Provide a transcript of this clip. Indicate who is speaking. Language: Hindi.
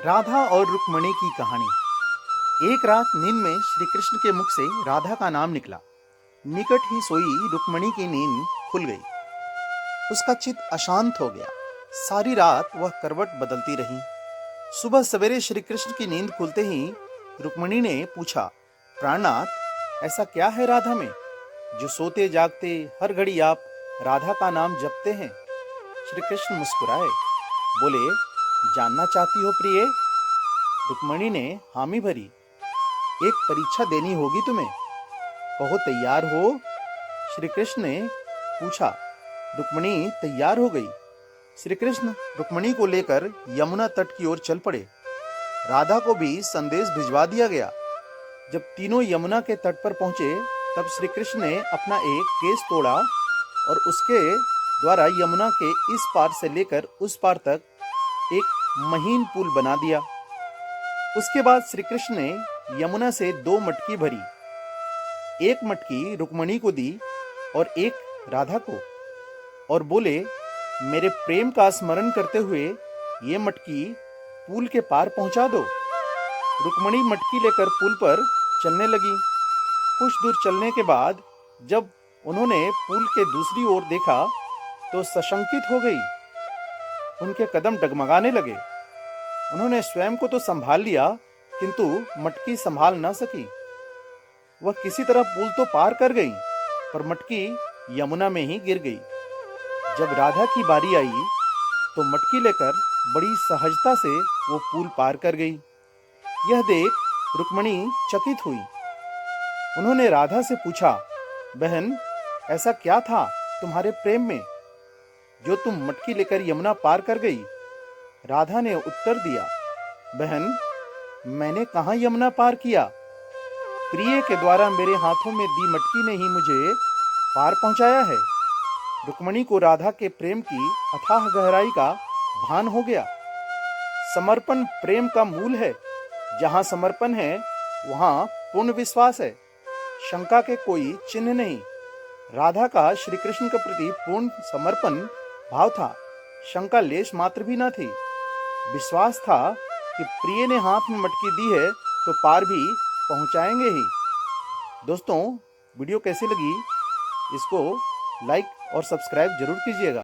Speaker 1: राधा और रुक्मणी की कहानी। एक रात नींद में श्री कृष्ण के मुख से राधा का नाम निकला। निकट ही सोई रुक्मणी की नींद खुल गई। उसका चित्त अशांत हो गया। सारी रात वह करवट बदलती रही। सुबह सवेरे श्री कृष्ण की नींद खुलते ही रुक्मणी ने पूछा, प्राणनाथ, ऐसा क्या है राधा में जो सोते जागते हर घड़ी आप राधा का नाम जपते हैं? श्री कृष्ण मुस्कुराए, बोले, जानना चाहती हो प्रिय? रुक्मणी ने हामी भरी। एक परीक्षा देनी होगी तुम्हें, कहो तैयार हो? श्री कृष्ण ने पूछा। रुक्मणी तैयार हो गई। श्री कृष्ण रुक्मणी को लेकर यमुना तट की ओर चल पड़े। राधा को भी संदेश भिजवा दिया गया। जब तीनों यमुना के तट पर पहुंचे तब श्री कृष्ण ने अपना एक केस तोड़ा और उसके द्वारा यमुना के इस पार से लेकर उस पार तक एक महीन पुल बना दिया। उसके बाद श्री कृष्ण ने यमुना से 2 मटकी भरी। एक मटकी रुक्मणी को दी और एक राधा को, और बोले, मेरे प्रेम का स्मरण करते हुए ये मटकी पुल के पार पहुंचा दो। रुक्मणी मटकी लेकर पुल पर चलने लगी। कुछ दूर चलने के बाद जब उन्होंने पुल के दूसरी ओर देखा तो सशंकित हो गई। उनके कदम डगमगाने लगे। उन्होंने स्वयं को तो संभाल लिया, किंतु मटकी संभाल न सकी। वह किसी तरह पुल तो पार कर गई, पर मटकी यमुना में ही गिर गई। जब राधा की बारी आई तो मटकी लेकर बड़ी सहजता से वो पुल पार कर गई। यह देख रुक्मणी चकित हुई। उन्होंने राधा से पूछा, बहन, ऐसा क्या था तुम्हारे प्रेम में जो तुम मटकी लेकर यमुना पार कर गई? राधा ने उत्तर दिया, बहन, मैंने कहाँ यमुना पार किया? प्रिय के द्वारा मेरे हाथों में दी मटकी ने ही मुझे पार पहुंचाया है। रुक्मणी को राधा के प्रेम की अथाह गहराई का भान हो गया। समर्पण प्रेम का मूल है। जहां समर्पण है वहां पूर्ण विश्वास है, शंका के कोई चिन्ह नहीं। राधा का श्री कृष्ण के प्रति पूर्ण समर्पण भाव था। शंका लेश मात्र भी न थी। विश्वास था कि प्रिय ने हाथ में मटकी दी है तो पार भी पहुंचाएंगे ही। दोस्तों, वीडियो कैसी लगी इसको लाइक और सब्सक्राइब जरूर कीजिएगा।